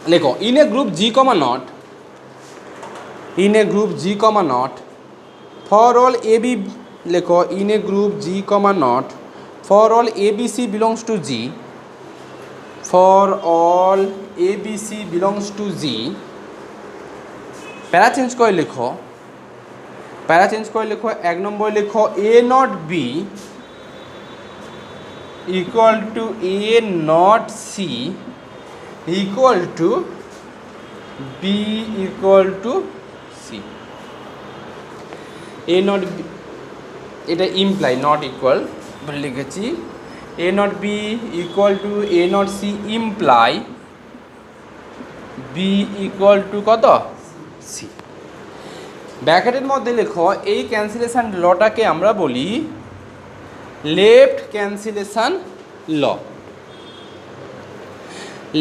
देखो in a group G, not in a group G, not for all a b लिखो in a group G, not for all a b c belongs to G, for all a b c belongs to G para change করে লিখো এক নম্বরে লিখো a not b equal to A not c equal to b equal to c. A not b এটা imply not equal বলে লিখেছি a not b equal to A not C imply B equal to কত C. ব্র্যাকেটের মধ্যে লেখো এই cancellation লটাকে আমরা বলি left cancellation law,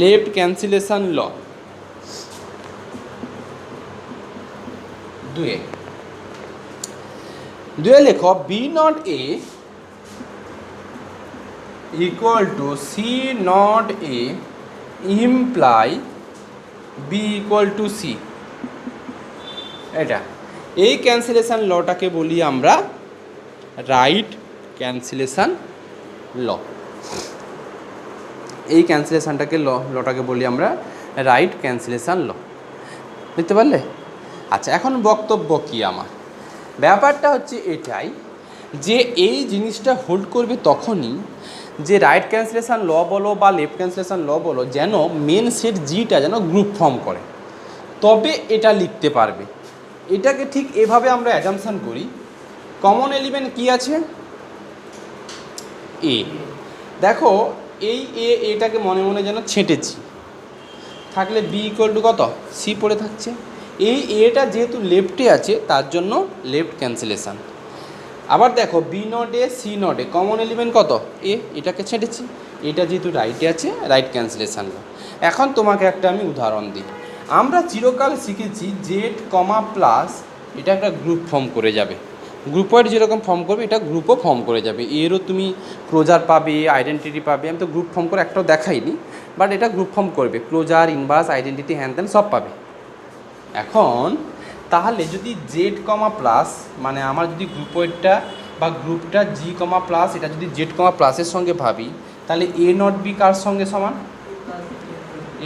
left cancellation law. দুয়ে লেখো B not A equal to C not A imply B equal to C. এটা এই ক্যান্সেলেশন লটাকে বলি আমরা রাইট ক্যান্সেলেশন ল। এই ক্যান্সেলেশনটাকে লটাকে বলি আমরা রাইট ক্যান্সেলেশন ল। বুঝতে পারলে? আচ্ছা, এখন বক্তব্য কি আমার? ব্যাপারটা হচ্ছে এটাই যে এই জিনিসটা হোল্ড করবে তখনই যে রাইট ক্যান্সেলেশন ল বলো বা লেফট ক্যান্সেলেশন ল বলো যেন মেন সেট জিটা যেন গ্রুপ ফর্ম করে, তবে এটা লিখতে পারবে। এটাকে ঠিক এভাবে আমরা অ্যাজাম্পশন করি কমন এলিমেন্ট কি আছে এ। দেখো এই এটাকে মনে মনে যেন ছেঁটেছি, থাকলে বি ইকুয়াল টু কত সি পড়ে থাকছে। এই এটা যেহেতু লেফটে আছে তার জন্য লেফট ক্যান্সেলেশন। আবার দেখো B not A C not A common element কত এ, এটাকে ছেঁটেছি। এটা যেহেতু রাইটে আছে রাইট ক্যান্সেলেশন। এখন তোমাকে একটা আমি উদাহরণ দিই। আমরা চিরকাল শিখেছি জেড কমা প্লাস এটা একটা গ্রুপ ফর্ম করে যাবে, গ্রুপ ওয়াইড যেরকম ফর্ম করবে এটা গ্রুপও ফর্ম করে যাবে। এরও তুমি ক্লোজার পাবে, আইডেন্টিটি পাবে। আমি তো গ্রুপ ফর্ম করে একটাও দেখাইনি, বাট এটা গ্রুপ ফর্ম করবে, ক্লোজার ইনভার্স আইডেন্টিটি হ্যান ত্যান সব পাবে। এখন তাহলে যদি জেড কমা প্লাস মানে আমার যদি গ্রুপ ওয়াইডটা বা গ্রুপটা জি কমা প্লাস এটা যদি জেড কমা প্লাসের সঙ্গে ভাবি, তাহলে এ নট বি কার সঙ্গে সমান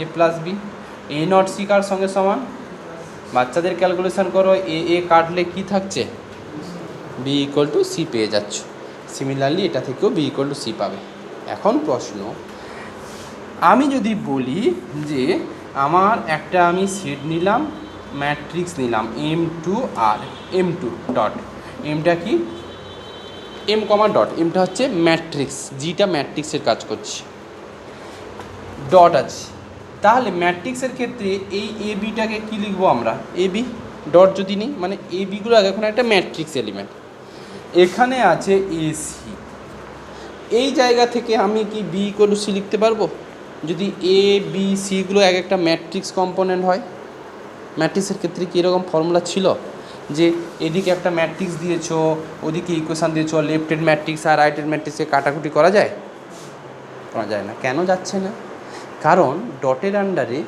a plus b, a not c কার সঙ্গে সমান, বাচ্চাদের ক্যালকুলেশন করো, এ কাটলে কি থাকছে বি ইকুয়াল টু সি পেয়ে যাচ্ছ। সিমিলারলি এটা থেকেও বি ইকুয়াল টু সি পাবে। এখন প্রশ্ন, আমি যদি বলি যে আমার একটা আমি সেট নিলাম, ম্যাট্রিক্স নিলাম M two R M two dot, এমটা কি এম কমা ডট, এমটা হচ্ছে ম্যাট্রিক্স, জিটা ম্যাট্রিক্সের কাজ করছে, ডট আছে। তাহলে ম্যাট্রিক্সের ক্ষেত্রে এই এ বিটাকে কী লিখবো আমরা এ বি ডট যদি নিই, মানে এ বিগুলো এখন একটা ম্যাট্রিক্স এলিমেন্ট। এখানে আছে এ সি, এই জায়গা থেকে আমি কি বি ইকুয়াল টু সি লিখতে পারবো যদি এ বি সিগুলো এক একটা ম্যাট্রিক্স কম্পোনেন্ট হয়। ম্যাট্রিক্সের ক্ষেত্রে কী এরকম ফর্মুলা ছিল যে এদিকে একটা ম্যাট্রিক্স দিয়েছো, ওদিকে ইকুয়েশান দিয়েছো, লেফটের ম্যাট্রিক্স আর রাইটের ম্যাট্রিক্সে কাটাকুটি করা যায়? করা যায় না। কেন যাচ্ছে না? কারণ ডটের আন্ডারে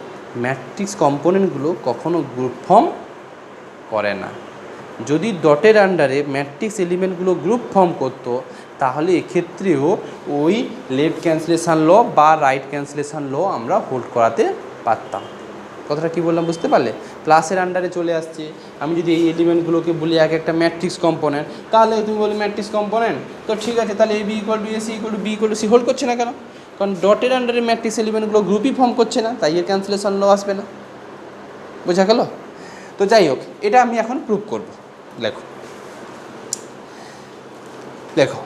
ম্যাট্রিক্স কম্পোনেন্টগুলো কখনো গ্রুপ ফর্ম করে না। যদি ডটের আন্ডারে ম্যাট্রিক্স এলিমেন্টগুলো গ্রুপ ফর্ম করতো তাহলে এক্ষেত্রেও ওই লেফট ক্যান্সেলেশন ল বা রাইট ক্যান্সেলেশন ল আমরা হোল্ড করাতে পারতাম। কথাটা কী বললাম বুঝতে পারলে? প্লাসের আন্ডারে চলে আসছে, আমি যদি এই এলিমেন্টগুলোকে বলি এক একটা ম্যাট্রিক্স কম্পোনেন্ট, তাহলে তুমি বলি ম্যাট্রিক্স কম্পোনেন্ট তো ঠিক আছে, তাহলে a b equal to a c equal to b equal to c hold করছে না কেন? কারণ ডটের আন্ডারে ম্যাট্রিক্স এলিমেন্টগুলো গ্রুপই ফর্ম করছে না, তাই এর ক্যান্সেলেশন ল আসবে না। বোঝা গেল? তো যাই হোক, এটা আমি এখন প্রুভ করব। লেখো লেখো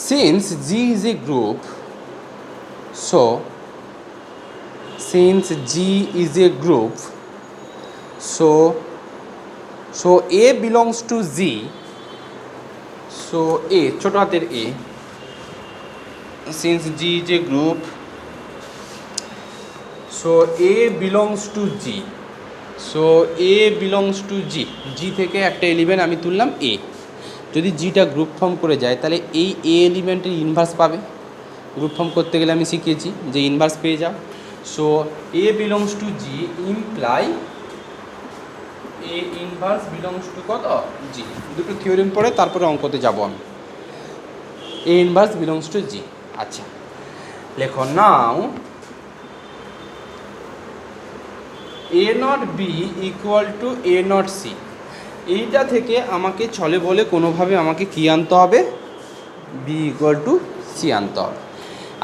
since G is a group, so since G is a group, so A belongs to Z, so A ছোট হাতের A, since G is a group, so A belongs to G, so A belongs to G, G থেকে একটা element আমি তুললাম A। যদি জিটা group form করে যায় তাহলে এই এ এলিমেন্টের ইনভার্স পাবে। গ্রুপ ফর্ম করতে গেলে আমি শিখিয়েছি যে ইনভার্স পেয়ে যাও। So a belongs to G imply a inverse belongs to কত জি। দুটো থিওরেম পড়ে তারপরে অঙ্কতে যাব আমি। A inverse belongs to G. আচ্ছা লেখো নাও a not b equal to A not c. এইটা থেকে আমাকে ছলে বলে কোনোভাবে আমাকে কী আনতে হবে, বি ইকুয়াল টু সি আনতে হবে।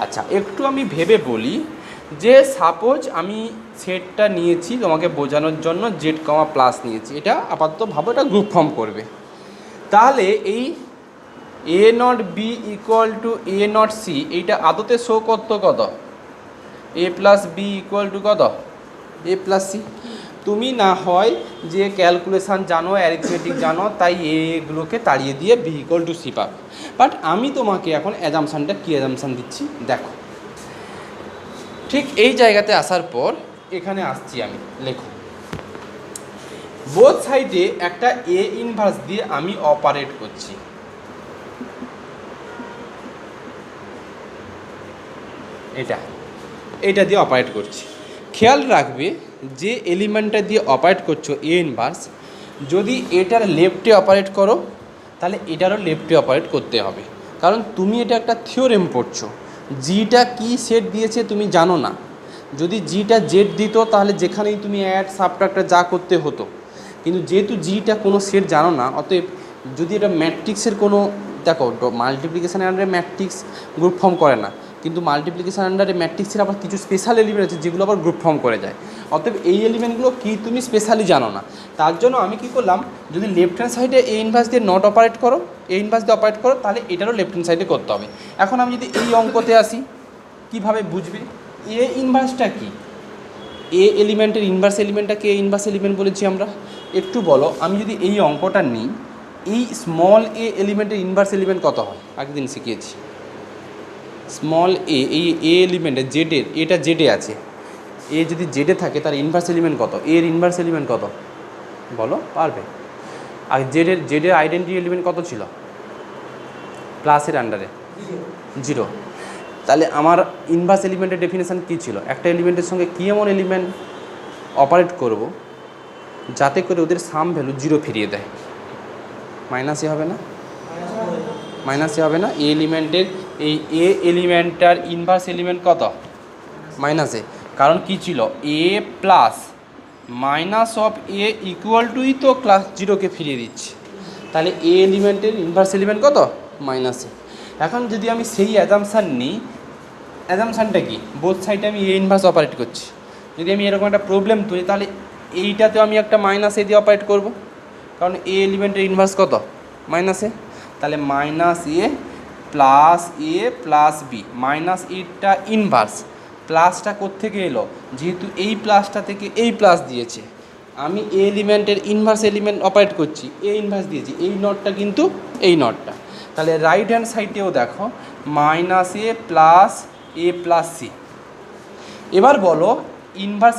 আচ্ছা একটু আমি ভেবে বলি যে সাপোজ আমি সেটটা নিয়েছি তোমাকে বোঝানোর জন্য জেড কমা প্লাস নিয়েছি, এটা আপাতত ভাবো এটা গ্রুপ ফর্ম করবে। তাহলে এই a not b equal to A not c এইটা আদতে শো করতো কত, a plus b equal to কত এ প্লাস সি। তুমি না হয় যে ক্যালকুলেশান জানো, অ্যারিথমেটিক জানো, তাই এগুলোকে তাড়িয়ে দিয়ে বি ইকুয়াল টু সি পাবে। বাট আমি তোমাকে এখন অ্যাজামশানটা কী অ্যাজামশান দিচ্ছি দেখো। ঠিক এই জায়গাতে আসার পর এখানে আসছি আমি, লেখো বোথ সাইডে একটা এ ইনভার্স দিয়ে আমি অপারেট করছি। এটা দিয়ে অপারেট করছি। খেয়াল রাখবে যে এলিমেন্টটা দিয়ে অপারেট করছো এ ইনভার্স, যদি এটার লেফটে অপারেট করো তাহলে এটারও লেফটে অপারেট করতে হবে, কারণ তুমি এটা একটা থিওরেম পড়ছো। জিটা কি সেট দিয়েছে তুমি জানো না। যদি জিটা জেড দিত তাহলে যেখানেই তুমি অ্যাড সাবট্রাক্ট যা করতে হতো, কিন্তু যেহেতু জিটা কোনো সেট জানো না, অতএব যদি এটা ম্যাট্রিক্সের কোনো, দেখো মাল্টিপ্লিকেশান আন্ডারে ম্যাট্রিক্স গ্রুপ ফর্ম করে না, কিন্তু মাল্টিপ্লিকেশান আন্ডারে ম্যাট্রিক্সের আবার কিছু স্পেশাল এলিমেন্ট আছে যেগুলো আবার গ্রুপ ফর্ম করে যায়। অতএব এই এলিমেন্টগুলো কি তুমি স্পেশালি জানো না, তার জন্য আমি কী করলাম, যদি লেফট হ্যান্ড সাইডে এ ইনভার্স দিয়ে নট অপারেট করো, এ ইনভার্স দিয়ে অপারেট করো, তাহলে এটারও লেফট হ্যান্ড সাইডে করতে হবে। এখন আমি যদি এই অঙ্কতে আসি, কীভাবে বুঝবে এ ইনভার্সটা কী, এ এলিমেন্টের ইনভার্স এলিমেন্টটাকে এ ইনভার্স এলিমেন্ট বলেছি আমরা। একটু বলো, আমি যদি এই অঙ্কটা নিই, এই স্মল এ এলিমেন্টের ইনভার্স এলিমেন্ট কত হয়, আগের দিন শিখিয়েছি। স্মল এ, এই এ এলিমেন্টের জেডের, এটা জেডে আছে, এ যদি জেডে থাকে তার ইনভার্স এলিমেন্ট কত, এর ইনভার্স এলিমেন্ট কত বলো, পারবে? আর জেডের আইডেন্টিটি এলিমেন্ট কত ছিল প্লাসের আন্ডারে, 0। তাহলে আমার ইনভার্স এলিমেন্টের ডেফিনেশান কী ছিল, একটা এলিমেন্টের সঙ্গে কী এমন এলিমেন্ট অপারেট করব যাতে করে ওদের সাম ভ্যালু 0 ফিরিয়ে দেয়, মাইনাসে হবে না, মাইনাসে হবে না। এ এলিমেন্টের, এই এ এলিমেন্টটার ইনভার্স এলিমেন্ট কত, মাইনাসে, কারণ কী ছিল a plus minus of a equal টুই তো ক্লাস 0কে ফিরিয়ে দিচ্ছে, তাহলে এ এলিমেন্টের ইনভার্স এলিমেন্ট কত, মাইনাসে। এখন যদি আমি সেই অ্যাজামশান নিই, অ্যাজামশানটা কি, বোথ সাইডে আমি এ ইনভার্স অপারেট করছি, যদি আমি এরকম একটা প্রবলেম তুলি তাহলে এইটাতেও আমি একটা মাইনাস এ দিয়ে অপারেট করব, কারণ এ এলিমেন্টের ইনভার্স কত, মাইনাসে। তাহলে মাইনাস এ প্লাস বি, মাইনাস এটা ইনভার্স, প্লাসটা কোত্থেকে এলো, যেহেতু এই প্লাসটা থেকে এই প্লাস দিয়েছে, আমি এ এলিমেন্টের ইনভার্স এলিমেন্ট অপারেট করছি, এ ইনভার্স দিয়েছি, এই নটটা কিন্তু এই নটটা। তাহলে রাইট হ্যান্ড সাইডেও দেখো মাইনাস এ প্লাস সি। এবার বলো ইনভার্স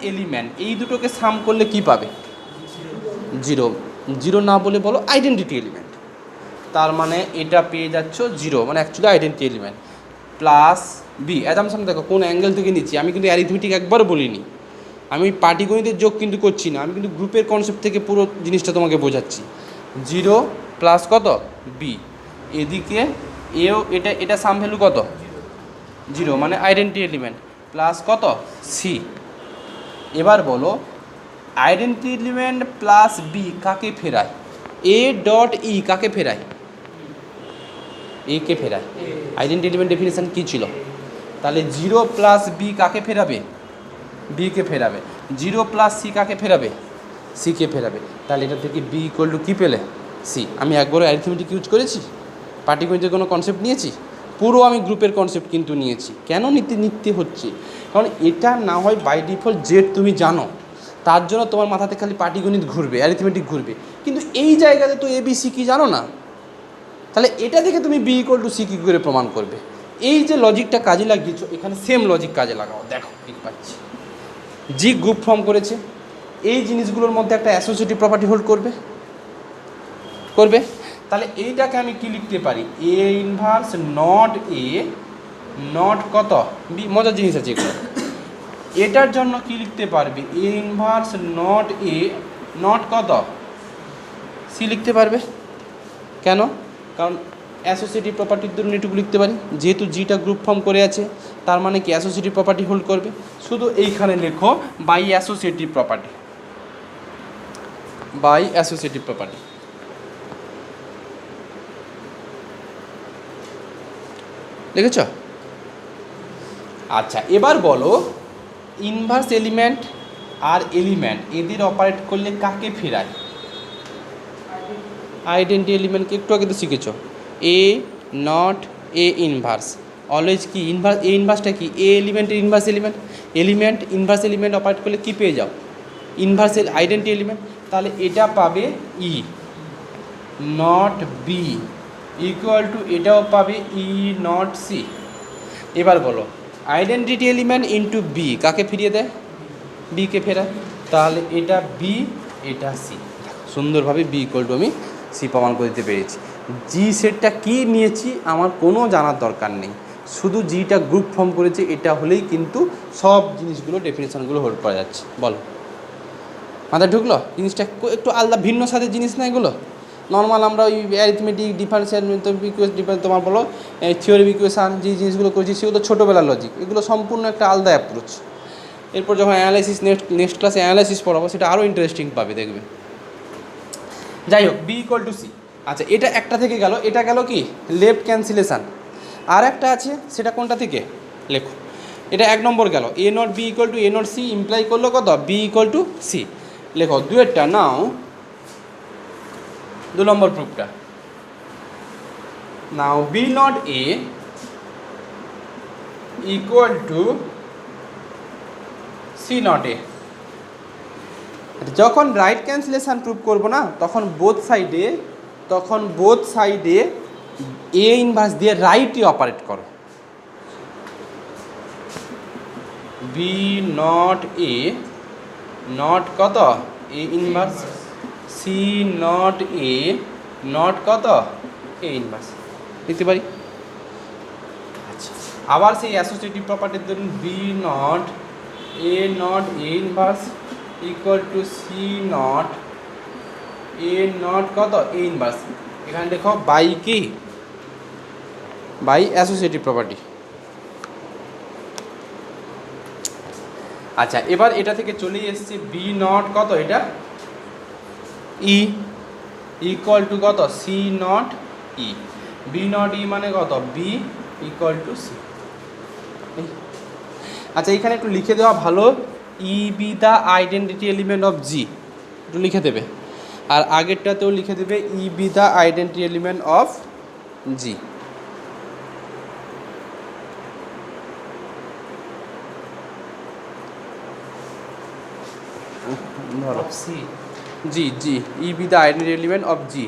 এলিমেন্ট এই দুটোকে সাম করলে কি পাবে, 0। 0 না বলে বলো আইডেন্টিটি এলিমেন্ট, তার মানে এটা পেয়ে যাচ্ছ 0, মানে actually identity element plus B. Assumption দেখো কোন অ্যাঙ্গেল থেকে নিচ্ছি, আমি কিন্তু অ্যারিথমেটিক একবারও বলিনি, আমি পাটিগণিতের যোগ কিন্তু করছি না, আমি কিন্তু গ্রুপের কনসেপ্ট থেকে পুরো জিনিসটা তোমাকে বোঝাচ্ছি। 0 প্লাস কত বি, এদিকে এও এটা সাম ভ্যালু কত 0, মানে আইডেন্টিটি এলিমেন্ট প্লাস কত সি। এবার বলো আইডেন্টিটি এলিমেন্ট প্লাস বি কাকে ফেরায়, এ ডট ই কাকে ফেরায়, এ কে ফেরায়। আইডেন্টিটি এলিমেন্ট ডেফিনেশন কী ছিল, তাহলে 0 প্লাস বি কাকে ফেরাবে, বি কে ফেরাবে। 0 প্লাস সি কাকে ফেরাবে, সি কে ফেরাবে। তাহলে এটা থেকে বি ইকুয়াল টু কী পেলে, সি। আমি একবারও অ্যারিথমেটিক ইউজ করেছি, পাটিগণিতের কোনো কনসেপ্ট নিয়েছি, পুরো আমি গ্রুপের কনসেপ্ট কিন্তু নিয়েছি। কেন নিতে হচ্ছে, কারণ এটা না হয় বাই ডিফল্ট জেড তুমি জানো, তার জন্য তোমার মাথাতে খালি পাটিগণিত ঘুরবে, অ্যারিথমেটিক ঘুরবে, কিন্তু এই জায়গাতে তো এ বি সি কি জানো না, তাহলে এটা থেকে তুমি বি ইকুয়াল টু সি কী করে প্রমাণ করবে। এই যে লজিকটা কাজে লাগিয়েছো, এখানে সেম লজিক কাজে লাগাও। দেখো ঠিক পাচ্ছি, জি গ্রুপ ফর্ম করেছে, এই জিনিসগুলোর মধ্যে একটা অ্যাসোসিয়েটিভ প্রপার্টি হোল্ড করবে। তাহলে এইটাকে আমি কি লিখতে পারি, A inverse not a not কত বি। মজার জিনিস আছে এগুলো, এটার জন্য কি লিখতে পারবে, A inverse not a not কত সি লিখতে পারবে। কেন? কারণ অ্যাসোসিয়েটিভ প্রপার্টির ধরুন এটুকু লিখতে পারি, যেহেতু জিটা গ্রুপ ফর্ম করে আছে তার মানে কি অ্যাসোসিয়েটিভ প্রপার্টি হোল্ড করবে। শুধু এইখানে লেখো by associative property, by associative property. লিখেছ? আচ্ছা, এবার বলো ইনভার্স এলিমেন্ট আর এলিমেন্ট এদের অপারেট করলে কাকে ফেরায়? আইডেন্টি এলিমেন্টকে একটু আগে তো শিখেছ। A not A inverse always কি ইনভার্স, এ ইনভার্সটা কি এ এলিমেন্টের inverse element, element inverse element operate করলে কি পেয়ে যাও, ইনভার্স আইডেন্টি এলিমেন্ট। তাহলে এটা পাবে ই নট বি ইকুয়াল টু এটাও পাবে ই নট সি। এবার বলো আইডেন্টিটি এলিমেন্ট ইন্টু বি কাকে ফিরিয়ে দেয়, বিকে ফেরায়। তাহলে এটা বি এটা সি, সুন্দরভাবে বি ইকুয়াল টু আমি সি প্রমাণ করে দিতে পেরেছি। জি সেটটা কী নিয়েছি আমার কোনো জানার দরকার নেই, শুধু জিটা গ্রুপ ফর্ম করেছে এটা হলেই কিন্তু সব জিনিসগুলো ডেফিনেশনগুলো হোল্ড করা যাচ্ছে। বলো মাথায় ঢুকলো? জিনিসটা একটু আলাদা ভিন্ন স্বাদের জিনিস না এগুলো। নর্মাল আমরা ওই অ্যারিথমেটিক ডিফারেন্সিয়াল তোমার বলো থিওরি ইকুয়েশান যে জিনিসগুলো করেছি সেগুলো ছোটোবেলার লজিক, এগুলো সম্পূর্ণ একটা আলাদা অ্যাপ্রোচ। এরপর যখন অ্যানালাইসিস নেক্সট ক্লাসে অ্যানালাইসিস পড়াবো সেটা আরও ইন্টারেস্টিং পাবে দেখবে। যাই হোক বি ইকুয়াল টু সি। আচ্ছা এটা একটা থেকে গেল, এটা গেল কি লেফট ক্যান্সেলেশান। আর একটা আছে সেটা কোনটা থেকে লেখো, এটা 1 নম্বর গেল। A not b equal to A not C imply করলো কত, বি ইকুয়াল টু সি। লেখো দুয়েরটা। নাও 2 নম্বর প্রুফটা। নাও b not A equal to C not a. যখন রাইট ক্যান্সেলেশান প্রুফ করবো না তখন বোথ সাইডে এ ইনভার্স দিয়ে রাইটই অপারেট করো। বি নট এ নট কত এ inverse, c not A not কত এ ইনভার্স লিখতে পারি। আচ্ছা আবার সেই অ্যাসোসিয়েটিভ প্রপার্টির ধরুন B not A not A inverse equal to C not A not কত এ ইনভার্স। এখানে দেখো বাই কি, বাই অ্যাসোসিয়েটিভ প্রপার্টি। আচ্ছা এবার এটা থেকে চলে এসছে বি নট কত এটা ই ইকুয়াল টু কত c not e. B not e মানে কত বি ইকুয়াল টু সি। আচ্ছা এখানে একটু লিখে দেওয়া ভালো, e be the identity element of G, একটু লিখে দেবে। আর আগেরটাতেও লিখে দেবে e be the identity element of G. ধরো c G G e be the identity element of G.